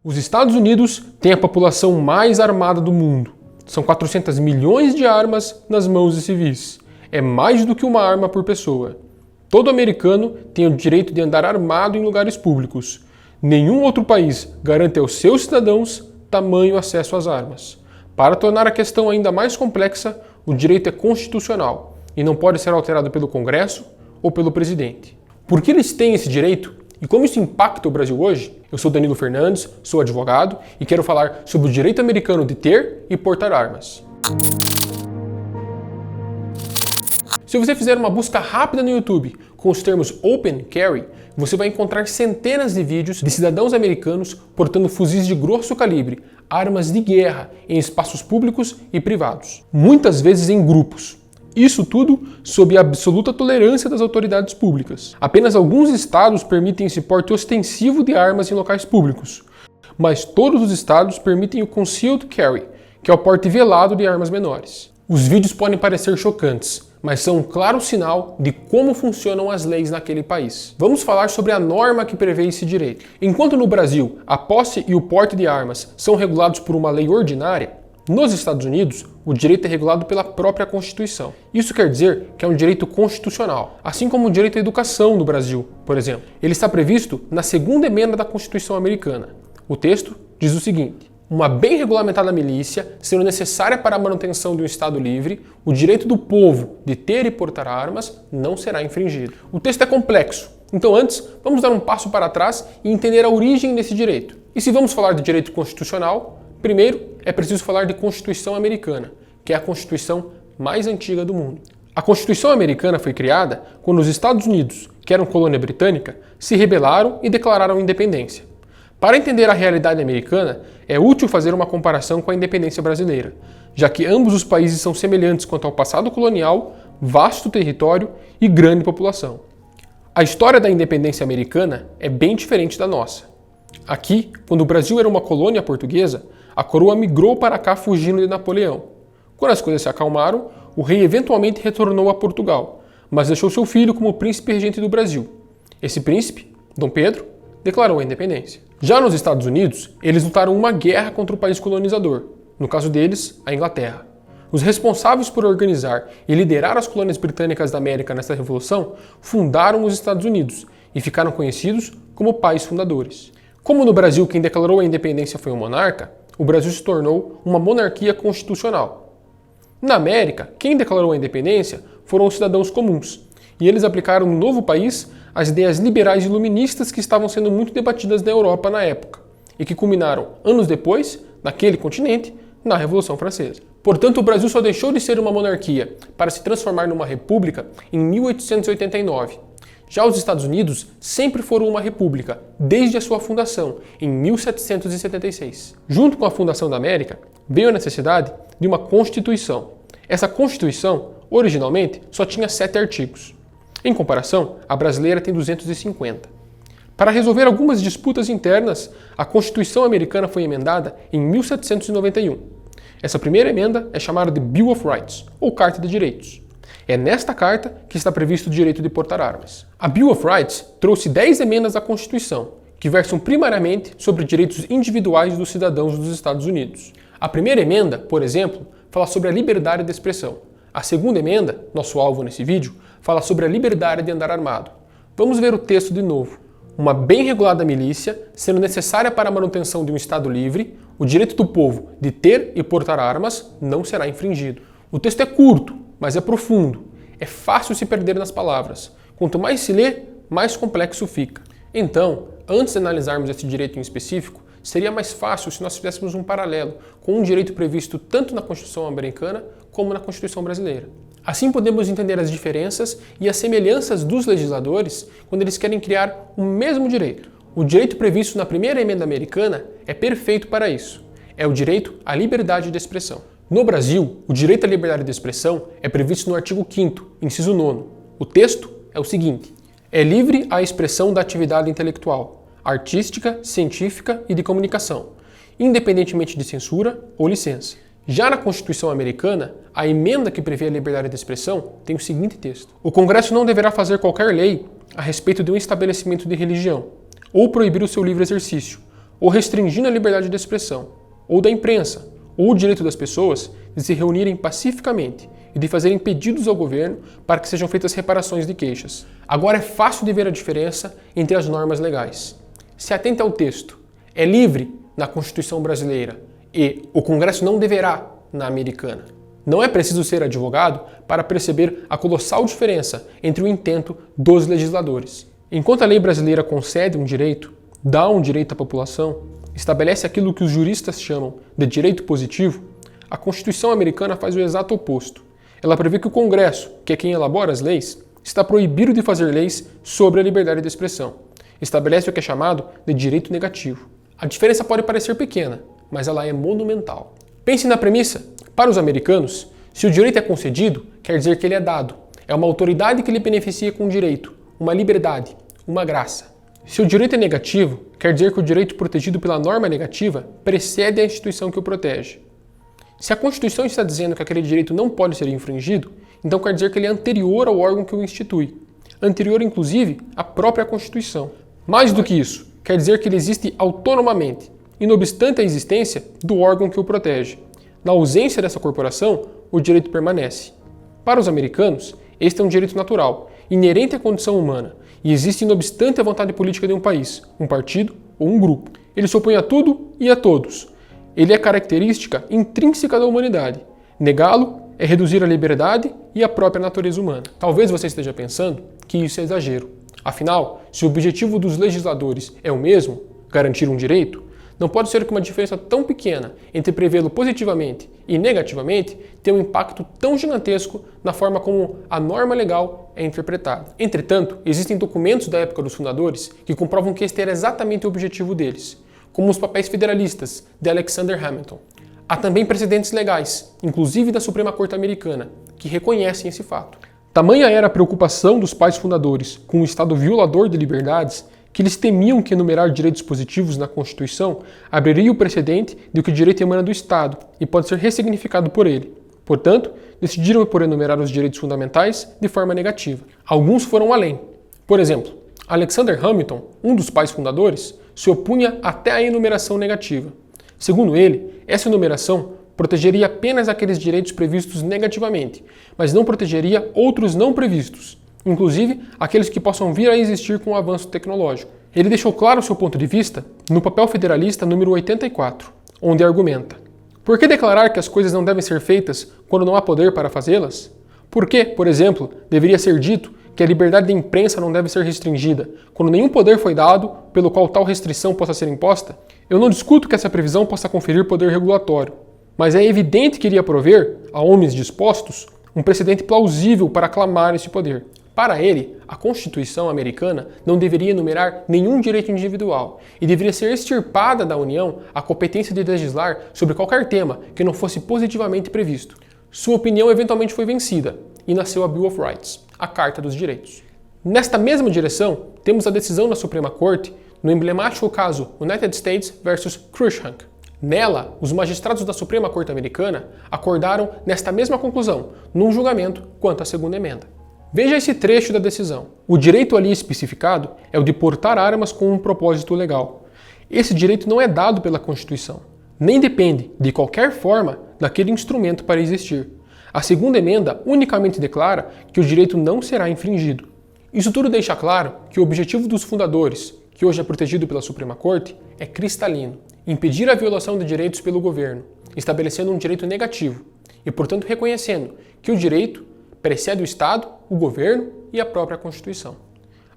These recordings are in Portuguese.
Os Estados Unidos têm a população mais armada do mundo. São 400 milhões de armas nas mãos de civis. É mais do que uma arma por pessoa. Todo americano tem o direito de andar armado em lugares públicos. Nenhum outro país garante aos seus cidadãos tamanho acesso às armas. Para tornar a questão ainda mais complexa, o direito é constitucional e não pode ser alterado pelo Congresso ou pelo presidente. Por que eles têm esse direito? E como isso impacta o Brasil hoje? Eu sou Danilo Fernandes, sou advogado e quero falar sobre o direito americano de ter e portar armas. Se você fizer uma busca rápida no YouTube com os termos Open Carry, você vai encontrar centenas de vídeos de cidadãos americanos portando fuzis de grosso calibre, armas de guerra em espaços públicos e privados, muitas vezes em grupos. Isso tudo sob a absoluta tolerância das autoridades públicas. Apenas alguns estados permitem esse porte ostensivo de armas em locais públicos, mas todos os estados permitem o Concealed Carry, que é o porte velado de armas menores. Os vídeos podem parecer chocantes, mas são um claro sinal de como funcionam as leis naquele país. Vamos falar sobre a norma que prevê esse direito. Enquanto no Brasil a posse e o porte de armas são regulados por uma lei ordinária, nos Estados Unidos, o direito é regulado pela própria Constituição. Isso quer dizer que é um direito constitucional, assim como o direito à educação no Brasil, por exemplo. Ele está previsto na segunda emenda da Constituição americana. O texto diz o seguinte: uma bem regulamentada milícia, sendo necessária para a manutenção de um Estado livre, o direito do povo de ter e portar armas não será infringido. O texto é complexo, então antes vamos dar um passo para trás e entender a origem desse direito. E se vamos falar de direito constitucional, primeiro, é preciso falar de Constituição Americana, que é a Constituição mais antiga do mundo. A Constituição Americana foi criada quando os Estados Unidos, que eram colônia britânica, se rebelaram e declararam independência. Para entender a realidade americana, é útil fazer uma comparação com a independência brasileira, já que ambos os países são semelhantes quanto ao passado colonial, vasto território e grande população. A história da independência americana é bem diferente da nossa. Aqui, quando o Brasil era uma colônia portuguesa, a coroa migrou para cá fugindo de Napoleão. Quando as coisas se acalmaram, o rei eventualmente retornou a Portugal, mas deixou seu filho como príncipe regente do Brasil. Esse príncipe, Dom Pedro, declarou a independência. Já nos Estados Unidos, eles lutaram uma guerra contra o país colonizador, no caso deles, a Inglaterra. Os responsáveis por organizar e liderar as colônias britânicas da América nessa revolução fundaram os Estados Unidos e ficaram conhecidos como pais fundadores. Como no Brasil quem declarou a independência foi um monarca, o Brasil se tornou uma monarquia constitucional. Na América, quem declarou a independência foram os cidadãos comuns, e eles aplicaram no novo país as ideias liberais iluministas que estavam sendo muito debatidas na Europa na época, e que culminaram, anos depois, naquele continente, na Revolução Francesa. Portanto, o Brasil só deixou de ser uma monarquia para se transformar numa república em 1889. Já os Estados Unidos sempre foram uma república, desde a sua fundação, em 1776. Junto com a fundação da América, veio a necessidade de uma Constituição. Essa Constituição, originalmente, só tinha 7 artigos. Em comparação, a brasileira tem 250. Para resolver algumas disputas internas, a Constituição americana foi emendada em 1791. Essa primeira emenda é chamada de Bill of Rights, ou Carta de Direitos. É nesta carta que está previsto o direito de portar armas. A Bill of Rights trouxe 10 emendas à Constituição, que versam primariamente sobre direitos individuais dos cidadãos dos Estados Unidos. A primeira emenda, por exemplo, fala sobre a liberdade de expressão. A segunda emenda, nosso alvo nesse vídeo, fala sobre a liberdade de andar armado. Vamos ver o texto de novo. Uma bem regulada milícia, sendo necessária para a manutenção de um Estado livre, o direito do povo de ter e portar armas não será infringido. O texto é curto, mas é profundo. É fácil se perder nas palavras. Quanto mais se lê, mais complexo fica. Então, antes de analisarmos esse direito em específico, seria mais fácil se nós fizéssemos um paralelo com um direito previsto tanto na Constituição americana como na Constituição brasileira. Assim podemos entender as diferenças e as semelhanças dos legisladores quando eles querem criar o mesmo direito. O direito previsto na primeira emenda americana é perfeito para isso. É o direito à liberdade de expressão. No Brasil, o direito à liberdade de expressão é previsto no artigo 5º, inciso 9º. O texto é o seguinte: é livre a expressão da atividade intelectual, artística, científica e de comunicação, independentemente de censura ou licença. Já na Constituição americana, a emenda que prevê a liberdade de expressão tem o seguinte texto: o Congresso não deverá fazer qualquer lei a respeito de um estabelecimento de religião, ou proibir o seu livre exercício, ou restringindo a liberdade de expressão, ou da imprensa, ou o direito das pessoas de se reunirem pacificamente e de fazerem pedidos ao governo para que sejam feitas reparações de queixas. Agora é fácil de ver a diferença entre as normas legais. Se atente ao texto. É livre na Constituição brasileira e o Congresso não deverá na americana. Não é preciso ser advogado para perceber a colossal diferença entre o intento dos legisladores. Enquanto a lei brasileira concede um direito, dá um direito à população, estabelece aquilo que os juristas chamam de direito positivo, a Constituição americana faz o exato oposto. Ela prevê que o Congresso, que é quem elabora as leis, está proibido de fazer leis sobre a liberdade de expressão. Estabelece o que é chamado de direito negativo. A diferença pode parecer pequena, mas ela é monumental. Pense na premissa. Para os americanos, se o direito é concedido, quer dizer que ele é dado. É uma autoridade que lhe beneficia com um direito, uma liberdade, uma graça. Se o direito é negativo, quer dizer que o direito protegido pela norma negativa precede a instituição que o protege. Se a Constituição está dizendo que aquele direito não pode ser infringido, então quer dizer que ele é anterior ao órgão que o institui. Anterior, inclusive, à própria Constituição. Mais do que isso, quer dizer que ele existe autonomamente, e não obstante a existência do órgão que o protege. Na ausência dessa corporação, o direito permanece. Para os americanos, este é um direito natural, inerente à condição humana, e existe não obstante a vontade política de um país, um partido ou um grupo. Ele se opõe a tudo e a todos. Ele é característica intrínseca da humanidade. Negá-lo é reduzir a liberdade e a própria natureza humana. Talvez você esteja pensando que isso é exagero. Afinal, se o objetivo dos legisladores é o mesmo, garantir um direito, não pode ser que uma diferença tão pequena entre prevê-lo positivamente e negativamente tenha um impacto tão gigantesco na forma como a norma legal é interpretada. Entretanto, existem documentos da época dos fundadores que comprovam que este era exatamente o objetivo deles, como os papéis federalistas de Alexander Hamilton. Há também precedentes legais, inclusive da Suprema Corte Americana, que reconhecem esse fato. Tamanha era a preocupação dos pais fundadores com o Estado violador de liberdades que eles temiam que enumerar direitos positivos na Constituição abriria o precedente de que o direito emana do Estado e pode ser ressignificado por ele. Portanto, decidiram por enumerar os direitos fundamentais de forma negativa. Alguns foram além. Por exemplo, Alexander Hamilton, um dos pais fundadores, se opunha até à enumeração negativa. Segundo ele, essa enumeração protegeria apenas aqueles direitos previstos negativamente, mas não protegeria outros não previstos, inclusive aqueles que possam vir a existir com o avanço tecnológico. Ele deixou claro seu ponto de vista no papel federalista número 84, onde argumenta: por que declarar que as coisas não devem ser feitas quando não há poder para fazê-las? Por que, por exemplo, deveria ser dito que a liberdade de imprensa não deve ser restringida, quando nenhum poder foi dado pelo qual tal restrição possa ser imposta? Eu não discuto que essa previsão possa conferir poder regulatório, mas é evidente que iria prover, a homens dispostos, um precedente plausível para aclamar esse poder. Para ele, a Constituição americana não deveria enumerar nenhum direito individual e deveria ser extirpada da União a competência de legislar sobre qualquer tema que não fosse positivamente previsto. Sua opinião eventualmente foi vencida e nasceu a Bill of Rights, a Carta dos Direitos. Nesta mesma direção, temos a decisão da Suprema Corte no emblemático caso United States versus Cruikshank. Nela, os magistrados da Suprema Corte Americana acordaram nesta mesma conclusão, num julgamento quanto à segunda emenda. Veja esse trecho da decisão. O direito ali especificado é o de portar armas com um propósito legal. Esse direito não é dado pela Constituição, nem depende, de qualquer forma, daquele instrumento para existir. A segunda emenda unicamente declara que o direito não será infringido. Isso tudo deixa claro que o objetivo dos fundadores, que hoje é protegido pela Suprema Corte, é cristalino: impedir a violação de direitos pelo governo, estabelecendo um direito negativo e, portanto, reconhecendo que o direito precede o Estado, o governo e a própria Constituição.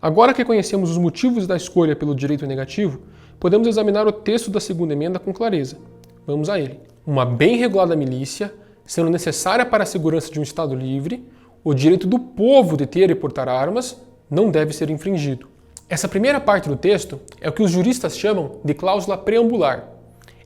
Agora que conhecemos os motivos da escolha pelo direito negativo, podemos examinar o texto da segunda emenda com clareza. Vamos a ele. Uma bem regulada milícia, sendo necessária para a segurança de um Estado livre, o direito do povo de ter e portar armas não deve ser infringido. Essa primeira parte do texto é o que os juristas chamam de cláusula preambular.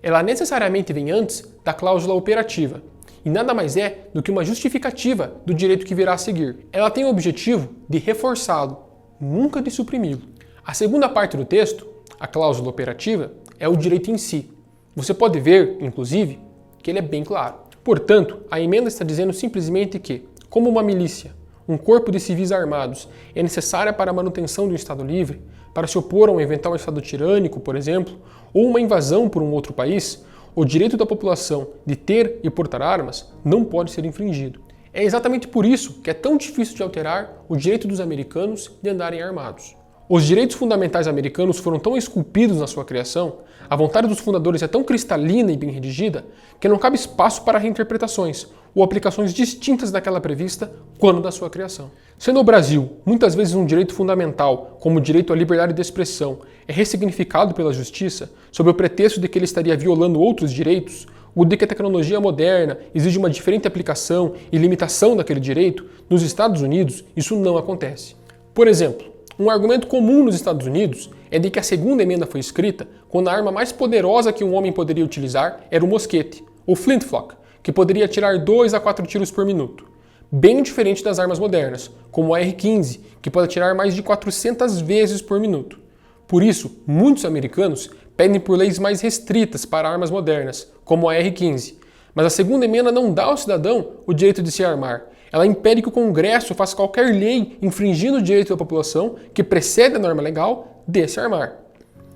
Ela necessariamente vem antes da cláusula operativa, e nada mais é do que uma justificativa do direito que virá a seguir. Ela tem o objetivo de reforçá-lo, nunca de suprimi-lo. A segunda parte do texto, a cláusula operativa, é o direito em si. Você pode ver, inclusive, que ele é bem claro. Portanto, a emenda está dizendo simplesmente que, como uma milícia, um corpo de civis armados, é necessária para a manutenção de um Estado livre, para se opor a um eventual estado tirânico, por exemplo, ou uma invasão por um outro país, o direito da população de ter e portar armas não pode ser infringido. É exatamente por isso que é tão difícil de alterar o direito dos americanos de andarem armados. Os direitos fundamentais americanos foram tão esculpidos na sua criação, a vontade dos fundadores é tão cristalina e bem redigida, que não cabe espaço para reinterpretações ou aplicações distintas daquela prevista quando da sua criação. Sendo o Brasil, muitas vezes um direito fundamental, como o direito à liberdade de expressão, é ressignificado pela justiça, sob o pretexto de que ele estaria violando outros direitos, ou de que a tecnologia moderna exige uma diferente aplicação e limitação daquele direito, nos Estados Unidos isso não acontece. Por exemplo, um argumento comum nos Estados Unidos é de que a segunda emenda foi escrita quando a arma mais poderosa que um homem poderia utilizar era o mosquete, ou flintlock, que poderia atirar 2 a 4 tiros por minuto. Bem diferente das armas modernas, como a AR-15, que pode atirar mais de 400 vezes por minuto. Por isso, muitos americanos pedem por leis mais restritas para armas modernas, como a AR-15. Mas a segunda emenda não dá ao cidadão o direito de se armar. Ela impede que o Congresso faça qualquer lei infringindo o direito da população que precede a norma legal de se armar.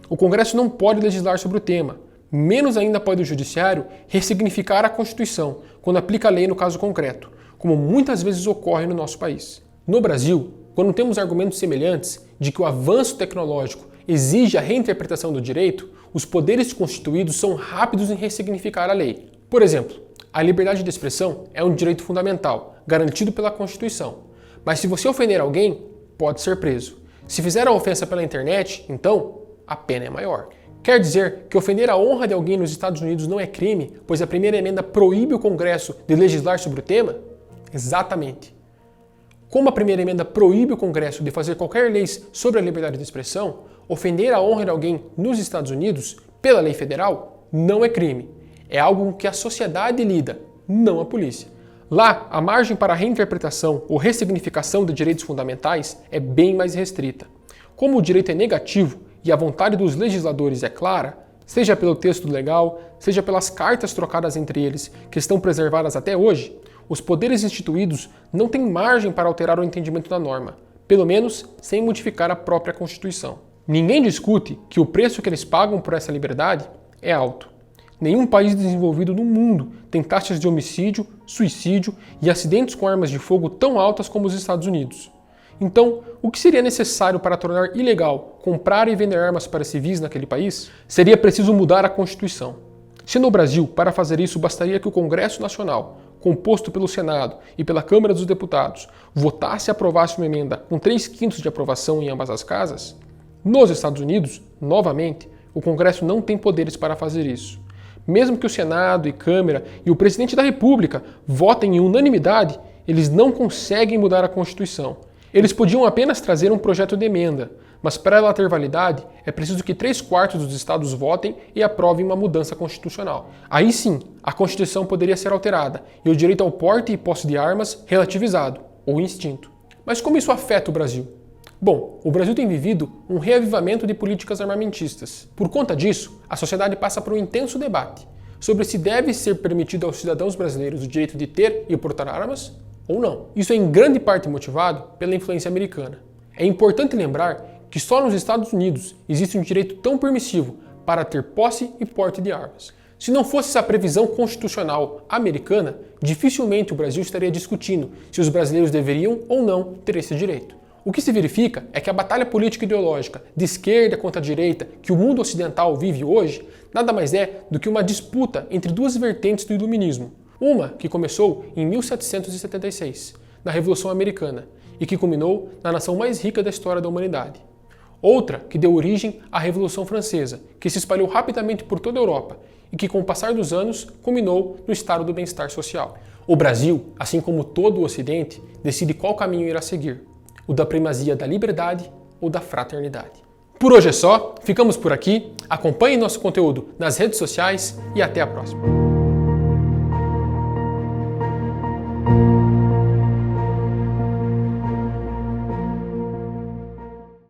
O Congresso não pode legislar sobre o tema, menos ainda pode o Judiciário ressignificar a Constituição quando aplica a lei no caso concreto, como muitas vezes ocorre no nosso país. No Brasil, quando temos argumentos semelhantes de que o avanço tecnológico exige a reinterpretação do direito, os poderes constituídos são rápidos em ressignificar a lei. Por exemplo, a liberdade de expressão é um direito fundamental, garantido pela Constituição. Mas se você ofender alguém, pode ser preso. Se fizer a ofensa pela internet, então, a pena é maior. Quer dizer que ofender a honra de alguém nos Estados Unidos não é crime, pois a primeira emenda proíbe o Congresso de legislar sobre o tema? Exatamente. Como a primeira emenda proíbe o Congresso de fazer qualquer lei sobre a liberdade de expressão, ofender a honra de alguém nos Estados Unidos, pela lei federal, não é crime. É algo com que a sociedade lida, não a polícia. Lá, a margem para a reinterpretação ou ressignificação de direitos fundamentais é bem mais restrita. Como o direito é negativo e a vontade dos legisladores é clara, seja pelo texto legal, seja pelas cartas trocadas entre eles, que estão preservadas até hoje, os poderes instituídos não têm margem para alterar o entendimento da norma, pelo menos sem modificar a própria Constituição. Ninguém discute que o preço que eles pagam por essa liberdade é alto. Nenhum país desenvolvido no mundo tem taxas de homicídio, suicídio e acidentes com armas de fogo tão altas como os Estados Unidos. Então, o que seria necessário para tornar ilegal comprar e vender armas para civis naquele país? Seria preciso mudar a Constituição. Se no Brasil, para fazer isso, bastaria que o Congresso Nacional, composto pelo Senado e pela Câmara dos Deputados, votasse e aprovasse uma emenda com 3/5 de aprovação em ambas as casas, nos Estados Unidos, novamente, o Congresso não tem poderes para fazer isso. Mesmo que o Senado e Câmara e o Presidente da República votem em unanimidade, eles não conseguem mudar a Constituição. Eles podiam apenas trazer um projeto de emenda, mas para ela ter validade, é preciso que 3/4 dos estados votem e aprovem uma mudança constitucional. Aí sim, a Constituição poderia ser alterada e o direito ao porte e posse de armas relativizado, ou extinto. Mas como isso afeta o Brasil? Bom, o Brasil tem vivido um reavivamento de políticas armamentistas. Por conta disso, a sociedade passa por um intenso debate sobre se deve ser permitido aos cidadãos brasileiros o direito de ter e portar armas ou não. Isso é em grande parte motivado pela influência americana. É importante lembrar que só nos Estados Unidos existe um direito tão permissivo para ter posse e porte de armas. Se não fosse essa previsão constitucional americana, dificilmente o Brasil estaria discutindo se os brasileiros deveriam ou não ter esse direito. O que se verifica é que a batalha política ideológica de esquerda contra a direita que o mundo ocidental vive hoje nada mais é do que uma disputa entre duas vertentes do iluminismo. Uma que começou em 1776, na Revolução Americana, e que culminou na nação mais rica da história da humanidade. Outra que deu origem à Revolução Francesa, que se espalhou rapidamente por toda a Europa e que, com o passar dos anos, culminou no estado do bem-estar social. O Brasil, assim como todo o Ocidente, decide qual caminho irá seguir. O da primazia da liberdade ou da fraternidade. Por hoje é só, ficamos por aqui, acompanhe nosso conteúdo nas redes sociais e até a próxima.